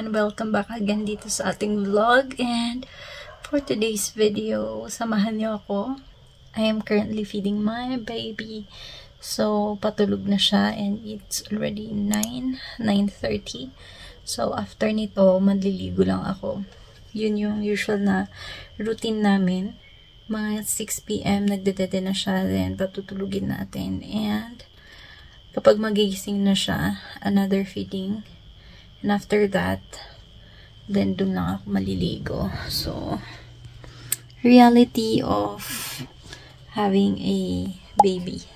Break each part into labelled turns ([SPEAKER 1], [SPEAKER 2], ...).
[SPEAKER 1] everyone! Welcome back again dito sa ating vlog, and for today's video, samahan niyo ako. I am currently feeding my baby. So, patulog na siya and it's already 9:30. So, after nito, manliligo lang ako. Yun yung usual na routine namin. Mga 6 PM, nagdedede na siya, then patutulugin natin. And kapag magising na siya, another feeding. And after that, then dun lang ako maliligo. So, reality of having a baby.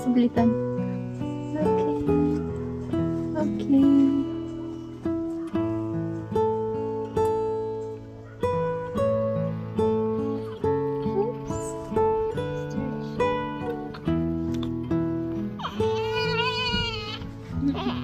[SPEAKER 1] Sublitan. Okay. Okay.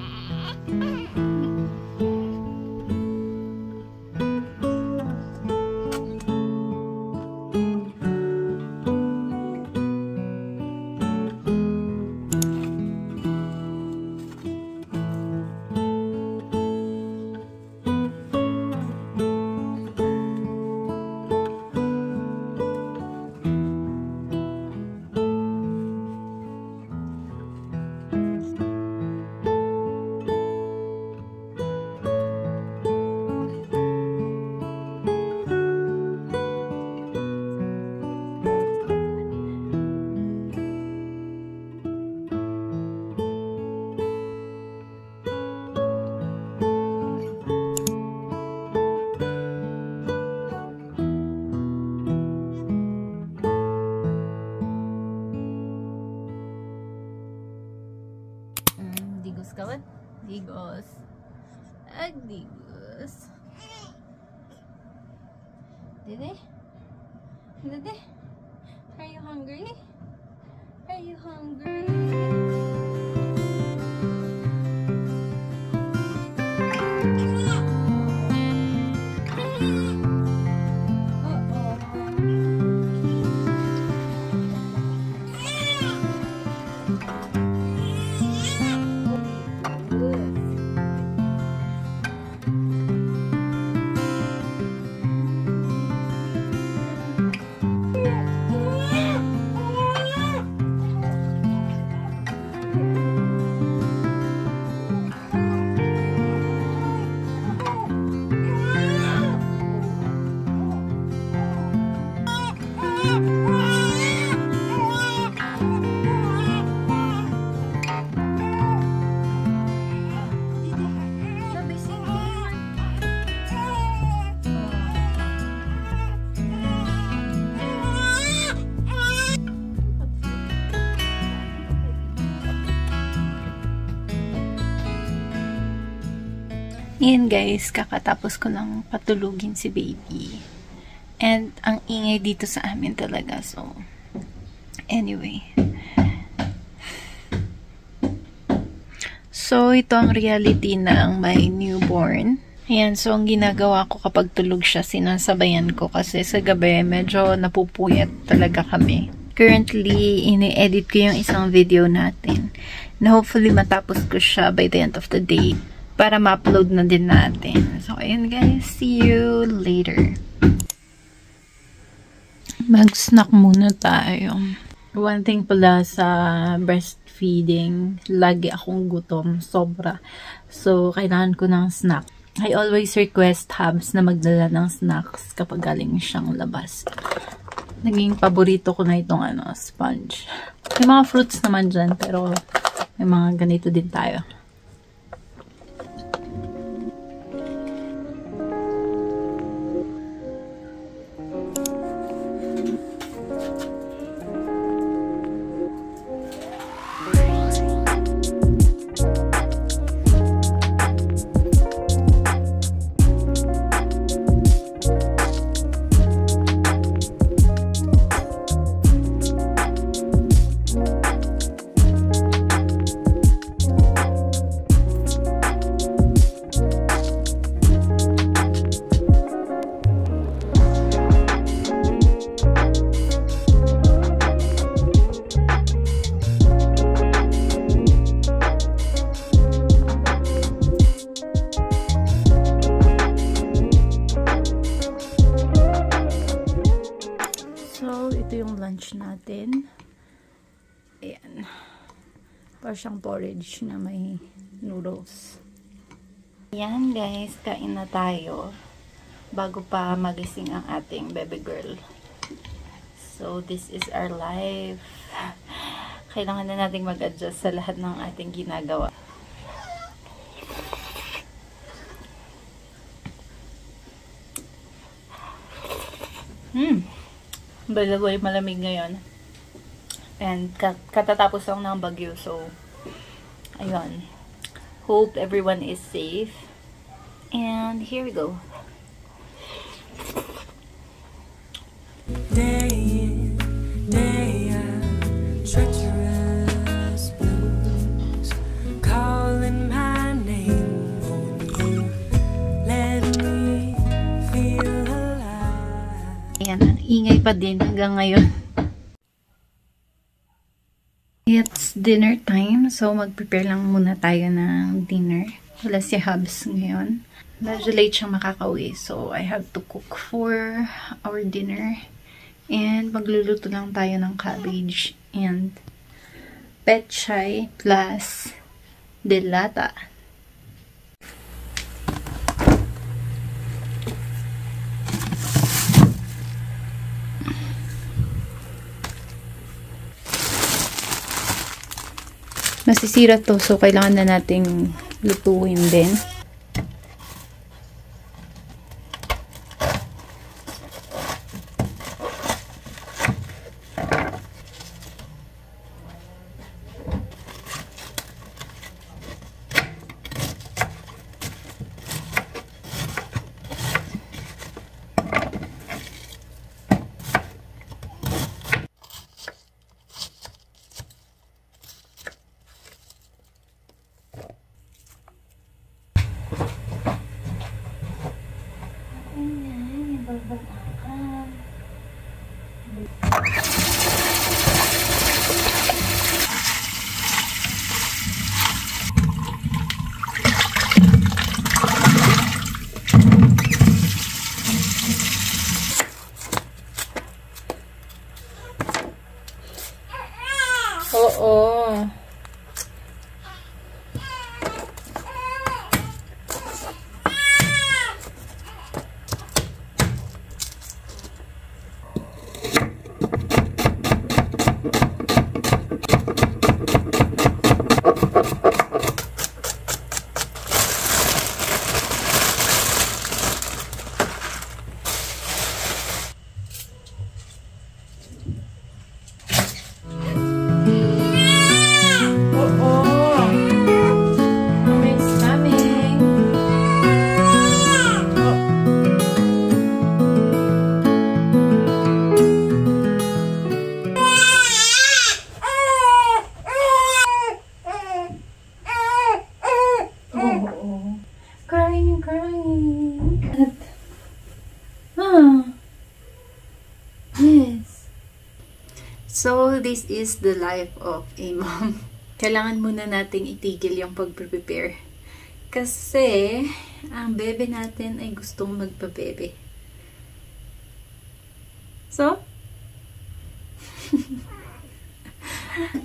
[SPEAKER 1] Digos kawan? Digos. Digos. Dede? Dede? Are you hungry? Are you hungry? Ayan guys, kakatapos ko lang patulugin si baby. And ang ingay dito sa amin talaga. So, anyway. So, ito ang reality ng my newborn. Ayan, so ang ginagawa ko kapag tulog siya, sinasabayan ko kasi sa gabi medyo napupuyat talaga kami. Currently, ini-edit ko yung isang video natin na hopefully matapos ko siya by the end of the day para ma-upload na din natin. So, ayan guys. See you later. Mag-snack muna tayo. One thing pala sa breastfeeding, lagi akong gutom. Sobra. So, kailangan ko ng snack. I always request Hubs na magdala ng snacks kapag galing siyang labas. Naging paborito ko na itong sponge. May mga fruits naman dyan, pero may mga ganito din tayo. Para siyang porridge na may noodles. Yan guys, kain na tayo bago pa magising ang ating baby girl. So this is our life. Kailangan na nating mag-adjust sa lahat ng ating ginagawa. By the way, malamig ngayon. And katatapos lang ng bagyo. So, ayun. Hope everyone is safe. And here we go. Day in, day out, treacherous blues, calling my name, won't you let me feel alive. Ayan, ang ingay pa din hanggang ngayon. It's dinner time, so mag-prepare lang muna tayo ng dinner. Wala si Hubs ngayon. Medyo late siyang makakauwi, so I have to cook for our dinner. And magluluto lang tayo ng cabbage and pechay plus delata. Masisira to, so kailangan na nating lutuin din. Oo. So, this is the life of a mom. Kailangan muna nating itigil yung pag-prepare. Kasi, ang bebe natin ay gustong magpa-bebe. So?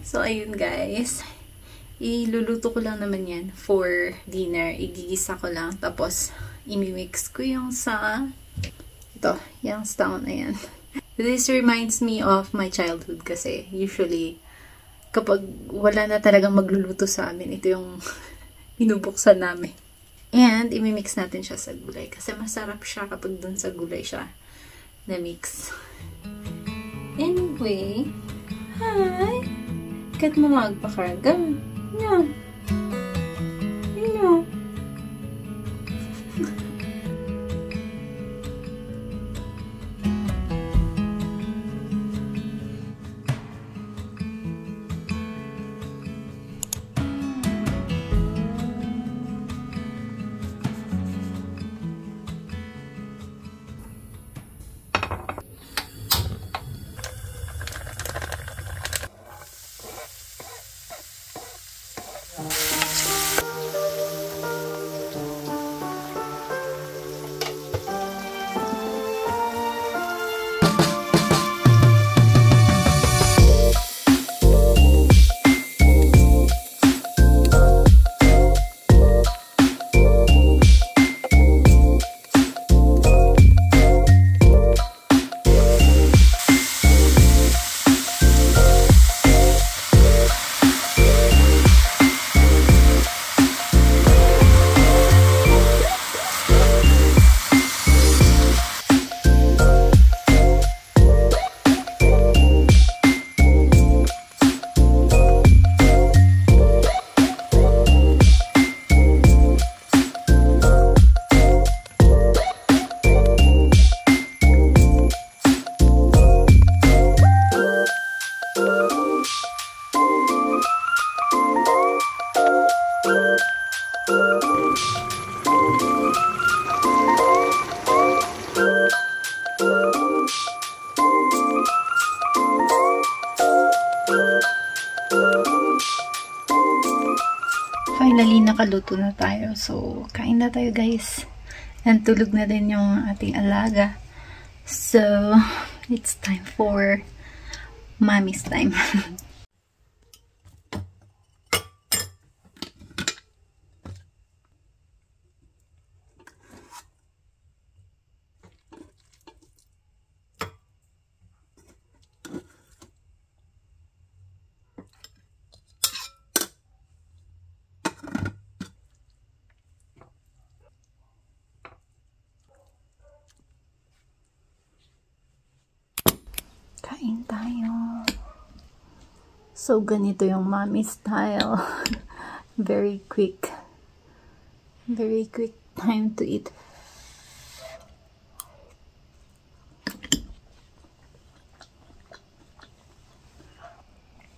[SPEAKER 1] So, ayun guys. Iluluto ko lang naman yan for dinner. Igigisa ko lang. Tapos, imimix ko yung sa ito, yung stout na yan. This reminds me of my childhood kasi usually kapag wala na talagang magluluto sa amin, ito yung binubuksan namin. And imimix natin siya sa gulay kasi masarap siya kapag dun sa gulay siya na mix. Anyway, hi! Kat mo magpakarga. No. No. finally, nakaluto na tayo. So, kain na tayo, guys. And tulog na din yung ating alaga. So, it's time for mommy's time. Kain tayo. So, ganito yung mommy style. Very quick. Very quick time to eat.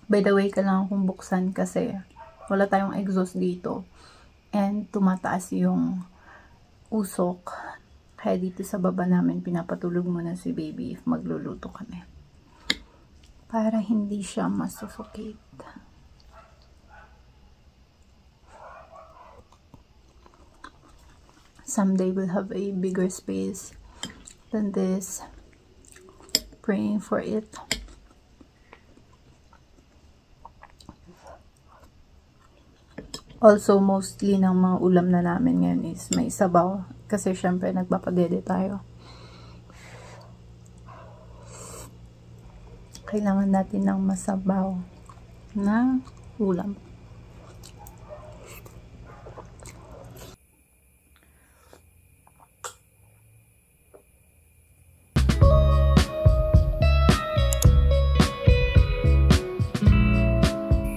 [SPEAKER 1] By the way, kailangan kong buksan kasi wala tayong exhaust dito. And tumataas yung usok. Kaya dito sa baba namin, pinapatulog muna si baby if magluluto kami. Para hindi siya masuffocate. Someday we'll have a bigger space than this. Praying for it. Also, mostly ng mga ulam na namin ngayon is may sabaw. Kasi syempre nagpapadede tayo. Kailangan natin ng masabaw na ulam.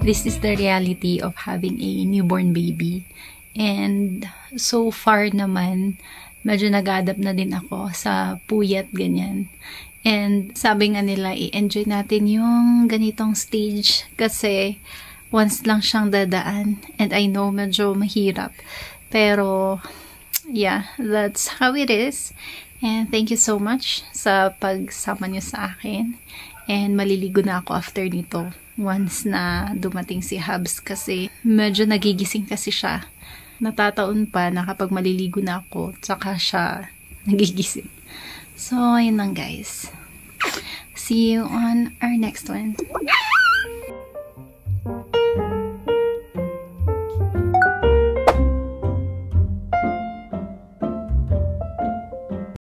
[SPEAKER 1] This is the reality of having a newborn baby. And so far naman, medyo nag-adapt na din ako sa puyat, ganyan. And sabi nga nila, i-enjoy natin yung ganitong stage kasi once lang siyang dadaan. And I know medyo mahirap. Pero, yeah, that's how it is. And thank you so much sa pagsama niyo sa akin. And maliligo na ako after nito. Once na dumating si Hubs kasi medyo nagigising kasi siya. Natataon pa na kapag maliligo na ako, tsaka siya nagigising. So, ayun lang guys. See you on our next one.